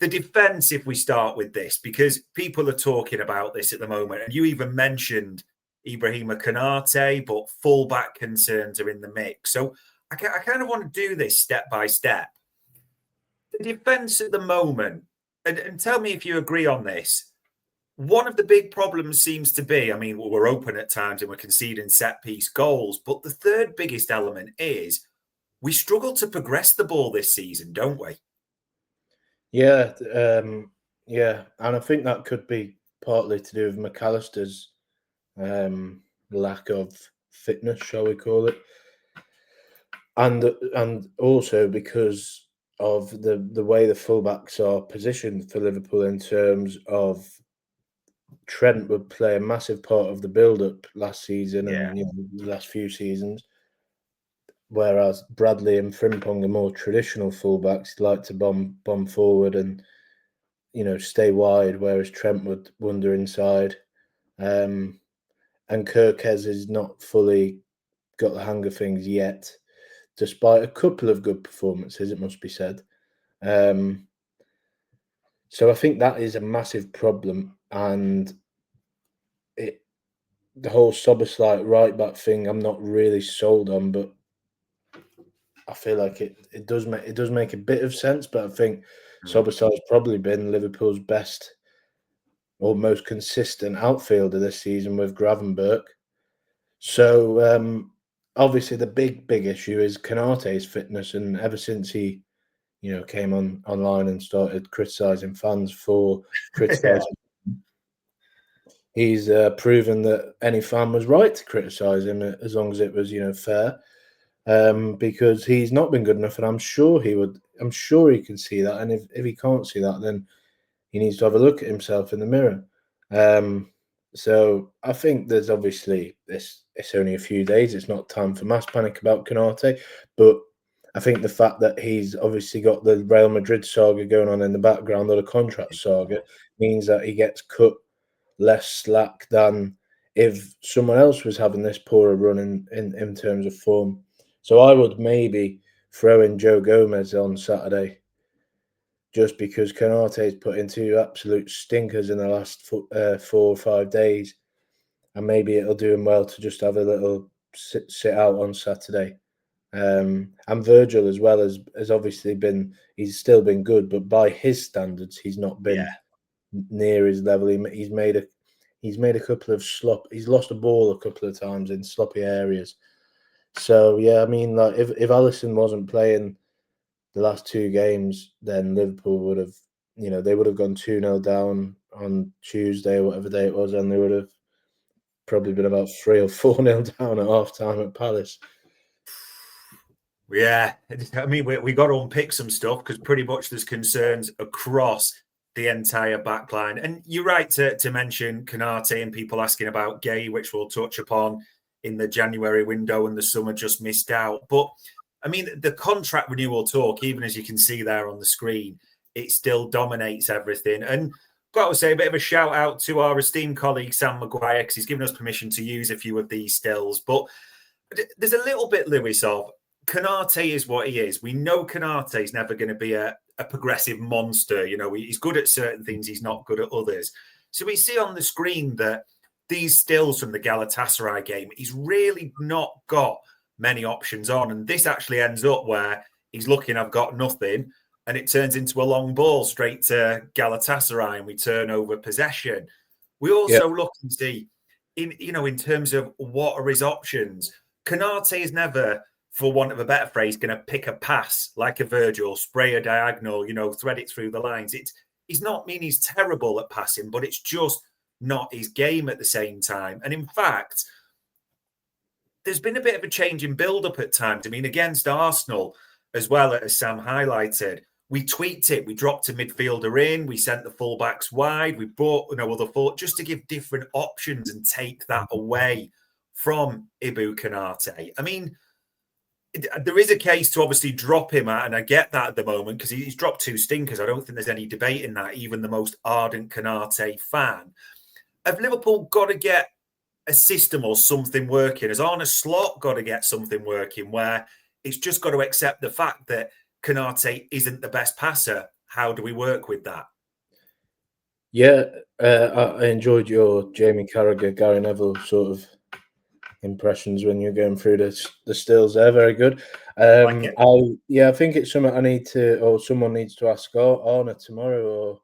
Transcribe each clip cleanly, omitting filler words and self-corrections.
the defence, if we start with this, because people are talking about this at the moment, and you even mentioned Ibrahima Konate, but fullback concerns are in the mix. So I kind of want to do this step by step. The defence at the moment, and tell me if you agree on this, one of the big problems seems to be, I mean, we're open at times and we're conceding set-piece goals, but the third biggest element is we struggle to progress the ball this season, don't we? Yeah, yeah, and I think that could be partly to do with McAllister's lack of fitness, shall we call it, and also because of the way the fullbacks are positioned for Liverpool in terms of Trent would play a massive part of the build-up last season and the last few seasons, whereas Bradley and Frimpong are more traditional fullbacks, like to bomb forward and stay wide, whereas Trent would wander inside. And Kerkez is not fully got the hang of things yet, despite a couple of good performances, it must be said. So I think that is a massive problem, and the whole Szoboszlai right back thing I'm not really sold on, but I feel like it does make a bit of sense. But I think Szoboszlai has probably been Liverpool's best or most consistent outfielder this season with Gravenberch. So obviously the big issue is Konate's fitness, and ever since he came online and started criticising fans for criticising. He's proven that any fan was right to criticise him as long as it was, fair. Because he's not been good enough, and I'm sure he can see that. And if he can't see that, then he needs to have a look at himself in the mirror. So I think there's obviously it's only a few days. It's not time for mass panic about Konate, but I think the fact that he's obviously got the Real Madrid saga going on in the background, or the contract saga, means that he gets cut less slack than if someone else was having this poorer run in terms of form. So I would maybe throw in Joe Gomez on Saturday, just because Konate's put in 2 absolute stinkers in the last 4 or 5 days, and maybe it'll do him well to just have a little sit out on Saturday. And Virgil as well has obviously he's still been good, but by his standards, he's not been near his level. He's made a couple of he's lost a ball a couple of times in sloppy areas. So yeah, I mean, like if Alisson wasn't playing the last 2 games, then Liverpool would have, they would have gone 2-0 down on Tuesday or whatever day it was, and they would have probably been about 3 or 4-0 down at half time at Palace. Yeah, I mean, we got to unpick some stuff because pretty much there's concerns across the entire backline. And you're right to mention Konate and people asking about Gay, which we'll touch upon in the January window, and the summer just missed out. But I mean, the contract renewal talk, even as you can see there on the screen, it still dominates everything. And got to say a bit of a shout out to our esteemed colleague Sam Maguire, because he's given us permission to use a few of these stills. But there's a little bit, Lewis, of Konate is what he is. We know Konate is never going to be a progressive monster. He's good at certain things, he's not good at others. So we see on the screen that these stills from the Galatasaray game, he's really not got many options on. And this actually ends up where he's looking, I've got nothing. And it turns into a long ball straight to Galatasaray, and we turn over possession. We also look and see, in terms of what are his options. Konate is never, for want of a better phrase, going to pick a pass like a Virgil, spray a diagonal, thread it through the lines. He's not mean he's terrible at passing, but it's just not his game at the same time. And in fact, there's been a bit of a change in build-up at times. I mean, against Arsenal, as well, as Sam highlighted, we tweaked it. We dropped a midfielder in. We sent the fullbacks wide. We brought other full, just to give different options and take that away from Ibu Konate. I mean, there is a case to obviously drop him at, and I get that at the moment because he's dropped 2 stinkers. I don't think there's any debate in that, even the most ardent Konate fan. Have Liverpool got to get a system or something working? Has Arne Slot got to get something working where it's just got to accept the fact that Konate isn't the best passer how do we work with that? Yeah, I enjoyed your Jamie Carragher, Gary Neville sort of impressions when you're going through the stills there. Very good. Like it? I think it's something I need to, or someone needs to ask Arna tomorrow or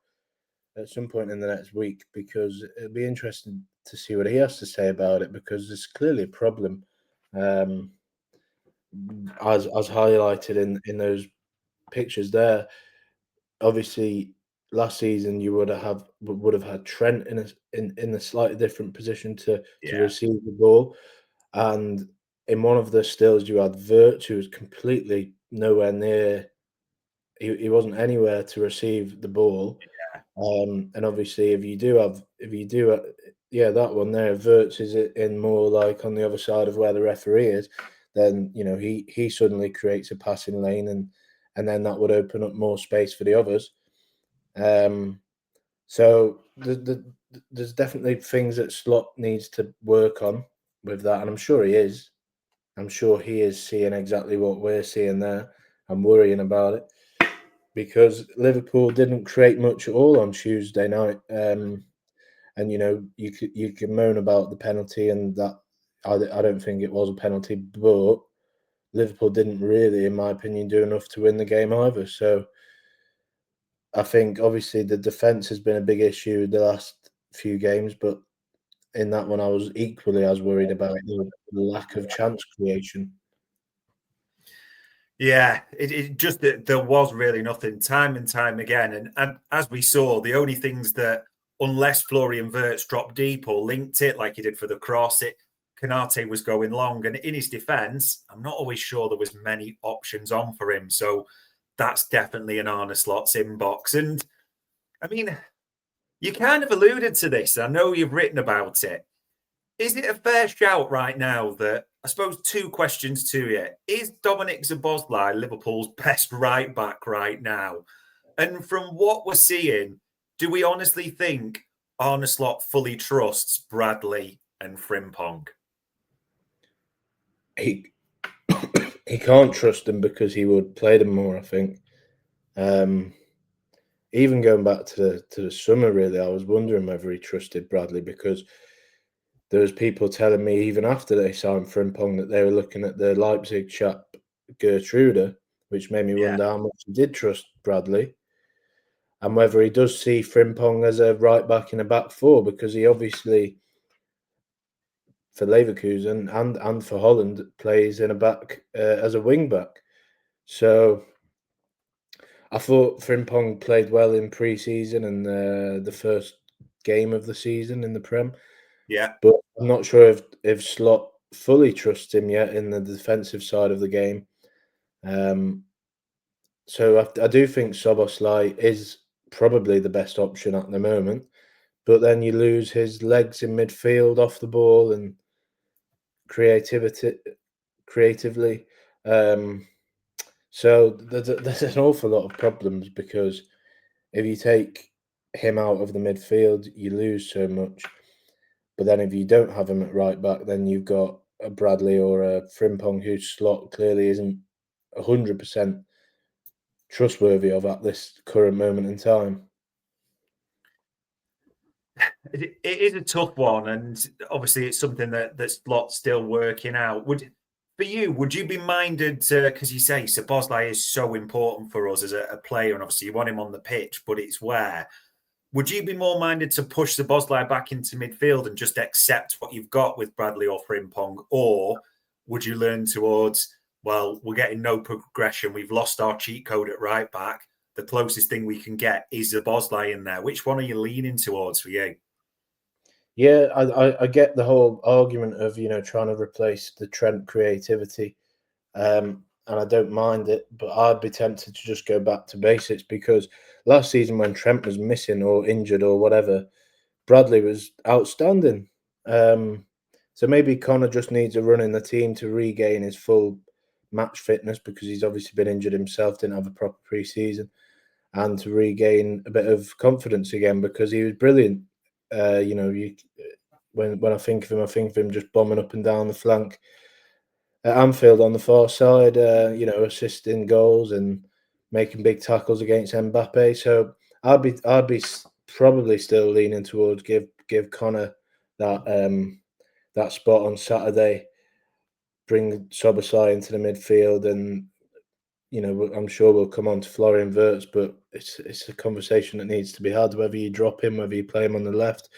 at some point in the next week, because it'll be interesting to see what he has to say about it, because there's clearly a problem, as highlighted in those pictures there. Obviously, last season you would have had Trent in a slightly different position to Yeah. receive the ball, and in one of the stills you had Wirtz, who was completely nowhere near. He wasn't anywhere to receive the ball. And obviously, yeah, that one there, Wirtz is in more like on the other side of where the referee is, then he suddenly creates a passing lane, and then that would open up more space for the others. So there's definitely things that Slot needs to work on with that, and I'm sure he is. I'm sure he is seeing exactly what we're seeing there. I'm worrying about it, because Liverpool didn't create much at all on Tuesday night. And you can moan about the penalty, and that I don't think it was a penalty, but Liverpool didn't really, in my opinion, do enough to win the game either. So I think obviously the defence has been a big issue the last few games, but in that one I was equally as worried about the lack of chance creation. Yeah, it just that there was really nothing time and time again. And as we saw, the only things that, unless Florian Wirtz dropped deep or linked it like he did for the cross, Konate was going long. And in his defence, I'm not always sure there was many options on for him. So that's definitely an Arne Slot's inbox. And I mean, you kind of alluded to this. I know you've written about it. Is it a fair shout right now that, I suppose, two questions to you? Is Dominic Szoboszlai Liverpool's best right back right now? And from what we're seeing, do we honestly think Arne Slot fully trusts Bradley and Frimpong? He he can't trust them because he would play them more, I think. Even going back to the summer, really, I was wondering whether he trusted Bradley, because there was people telling me even after they signed Frimpong that they were looking at the Leipzig chap Gertrude, which made me Yeah, wonder how much he did trust Bradley, and whether he does see Frimpong as a right back in a back four, because he obviously, for Leverkusen and for Holland, plays in a back as a wing back. So I thought Frimpong played well in pre-season and the first game of the season in the Prem. yeah. But I'm not sure if Slot fully trusts him yet in the defensive side of the game. So I do think Szoboszlai is probably the best option at the moment. But then you lose his legs in midfield off the ball and creatively. So there's an awful lot of problems, because if you take him out of the midfield, you lose so much. But then if you don't have him at right back, then you've got a Bradley or a Frimpong, whose Slot clearly isn't 100% trustworthy of at this current moment in time. It is a tough one, and obviously it's something that's Slot's still working out. For you, would you be minded to, because you say Szoboszlai is so important for us as a player, and obviously you want him on the pitch, but it's where. Would you be more minded to push the Szoboszlai back into midfield and just accept what you've got with Bradley or Frimpong? Or would you learn towards, well, we're getting no progression. We've lost our cheat code at right back. The closest thing we can get is the Szoboszlai in there. Which one are you leaning towards for you? Yeah, I get the whole argument of trying to replace the Trent creativity, and I don't mind it, but I'd be tempted to just go back to basics, because last season when Trent was missing or injured or whatever, Bradley was outstanding. So maybe Connor just needs a run in the team to regain his full match fitness, because he's obviously been injured himself, didn't have a proper pre-season, and to regain a bit of confidence again, because he was brilliant. When I think of him just bombing up and down the flank at Anfield on the far side, assisting goals and making big tackles against Mbappe. So I'd be probably still leaning towards give Connor that spot on Saturday, bring Szoboszlai into the midfield, and I'm sure we'll come on to Florian Wirtz, but it's a conversation that needs to be had. Whether you drop him, whether you play him on the left,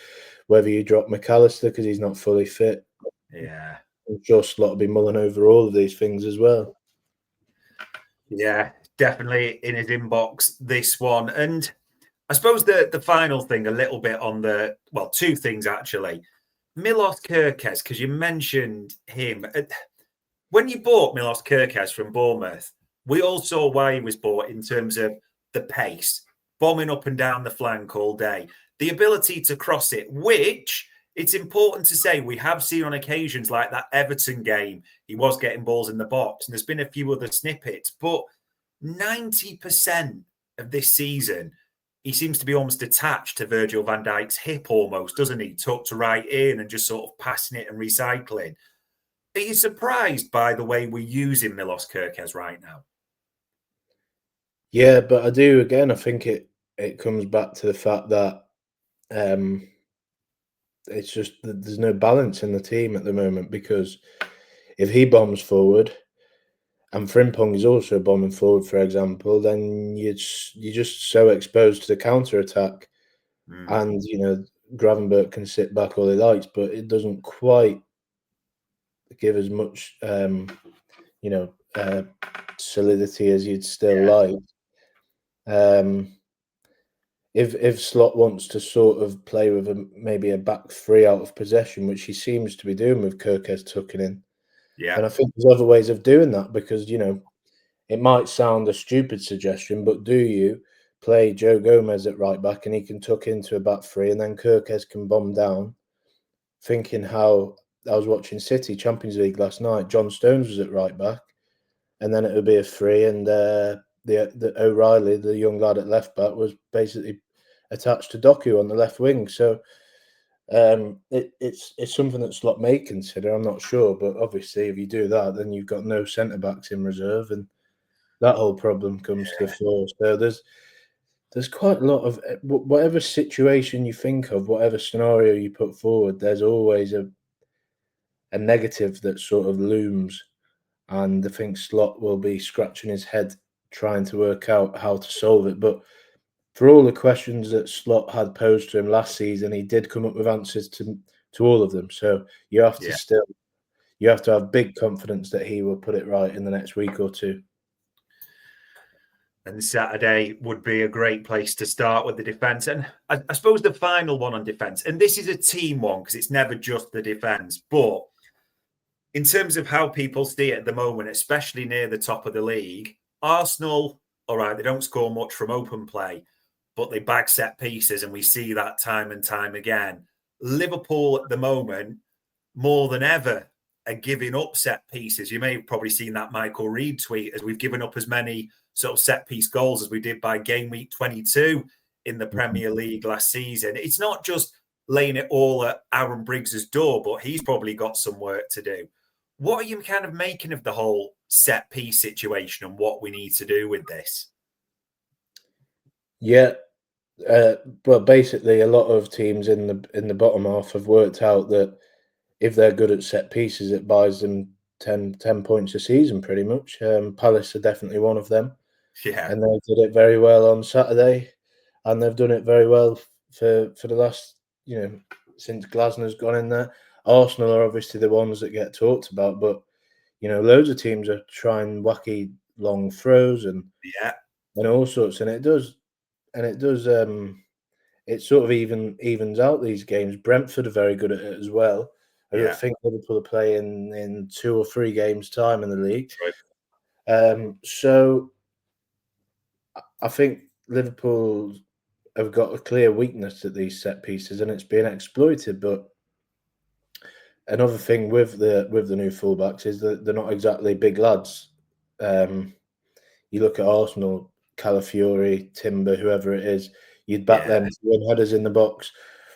whether you drop McAllister because he's not fully fit. Yeah. I'm sure Slot will be mulling over all of these things as well. Yeah, definitely in his inbox, this one. And I suppose the final thing, a little bit on two things actually. Milos Kerkez, because you mentioned him. When you bought Milos Kerkez from Bournemouth, we all saw why he was bought in terms of the pace, bombing up and down the flank all day, the ability to cross it, which it's important to say we have seen on occasions like that Everton game. He was getting balls in the box, and there's been a few other snippets, but 90% of this season, he seems to be almost attached to Virgil van Dijk's hip almost, doesn't he? Tucked right in and just sort of passing it and recycling. Are you surprised by the way we're using Milos Kerkez right now? Yeah, but I do again. I think it comes back to the fact that it's just that there's no balance in the team at the moment, because if he bombs forward and Frimpong is also bombing forward, for example, then you're just so exposed to the counter attack, and Gravenberch can sit back all he likes, but it doesn't quite give as much solidity as you'd still like. If Slot wants to sort of play with maybe a back three out of possession, which he seems to be doing with Kerkez tucking in, and I think there's other ways of doing that, because it might sound a stupid suggestion, but do you play Joe Gomez at right back and he can tuck into a back three, and then Kerkez can bomb down? Thinking how I was watching City Champions League last night, John Stones was at right back, and then it would be a free, and the O'Reilly, the young lad at left back, was basically attached to Doku on the left wing. So it's something that Slot may consider. I'm not sure, but obviously if you do that, then you've got no centre backs in reserve, and that whole problem comes to the fore. So there's quite a lot of whatever situation you think of, whatever scenario you put forward, there's always a negative that sort of looms. And I think Slot will be scratching his head trying to work out how to solve it. But for all the questions that Slot had posed to him last season, he did come up with answers to all of them. So you have to have big confidence that he will put it right in the next week or two. And Saturday would be a great place to start with the defence. And I suppose the final one on defence, and this is a team one because it's never just the defence, but in terms of how people see it at the moment, especially near the top of the league, Arsenal, all right, they don't score much from open play, but they bag set pieces, and we see that time and time again. Liverpool at the moment, more than ever, are giving up set pieces. You may have probably seen that Michael Reed tweet, as we've given up as many sort of set piece goals as we did by game week 22 in the Premier League last season. It's not just laying it all at Aaron Briggs's door, but he's probably got some work to do. What are you kind of making of the whole set piece situation and what we need to do with this? Yeah, well, basically, a lot of teams in the bottom half have worked out that if they're good at set pieces, it buys them 10 points a season, pretty much. Palace are definitely one of them. Yeah. And they did it very well on Saturday, and they've done it very well for the last, since Glasner's gone in there. Arsenal are obviously the ones that get talked about, but loads of teams are trying wacky long throws and all sorts, and it does it sort of evens out these games. Brentford are very good at it as well. I think Liverpool are playing in 2 or 3 games time in the league. Right. So I think Liverpool have got a clear weakness at these set pieces, and it's being exploited. But another thing with the new fullbacks is that they're not exactly big lads. You look at Arsenal, Calafiori, Timber, whoever it is, you'd back them to win headers in the box.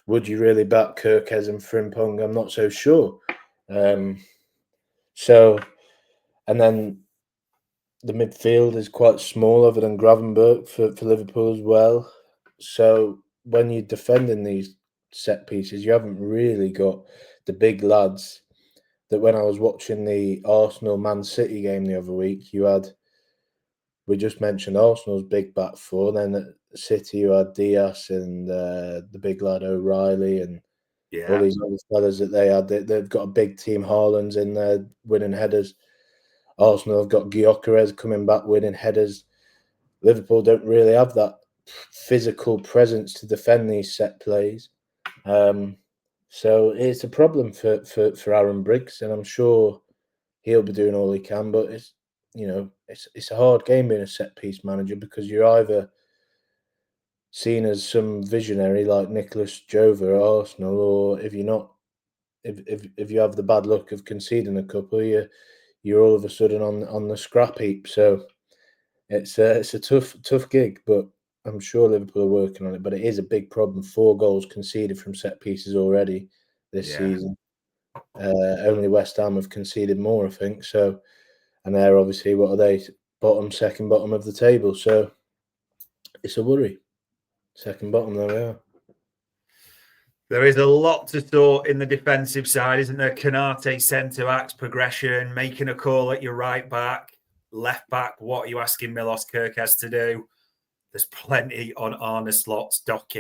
Would you really back Kerkez and Frimpong? I'm not so sure. And then the midfield is quite small, other than Gravenberch for Liverpool as well. So when you're defending these set pieces, you haven't really got the big lads. That when I was watching the Arsenal Man City game the other week, we just mentioned Arsenal's big back four. Then at City, you had Diaz and the big lad O'Reilly and all these other fellas that they had. They've got a big team. Haaland's in there winning headers. Arsenal have got Kerkez coming back winning headers. Liverpool don't really have that physical presence to defend these set plays. So it's a problem for Aaron Briggs, and I'm sure he'll be doing all he can. But it's a hard game being a set piece manager, because you're either seen as some visionary like Nicholas Jova at Arsenal, or if you're not, if you have the bad luck of conceding a couple, you're all of a sudden on the scrap heap. So it's a tough gig, but I'm sure Liverpool are working on it. But it is a big problem. 4 goals conceded from set pieces already this season. Only West Ham have conceded more, I think. So, and they're obviously, what are they? Second bottom of the table. So it's a worry. Second bottom, there we are. There is a lot to sort in the defensive side, isn't there? Konate centre-backs progression, making a call at your right back, left back. What are you asking Milos Kerkez to do? There's plenty on Arne Slot's docket.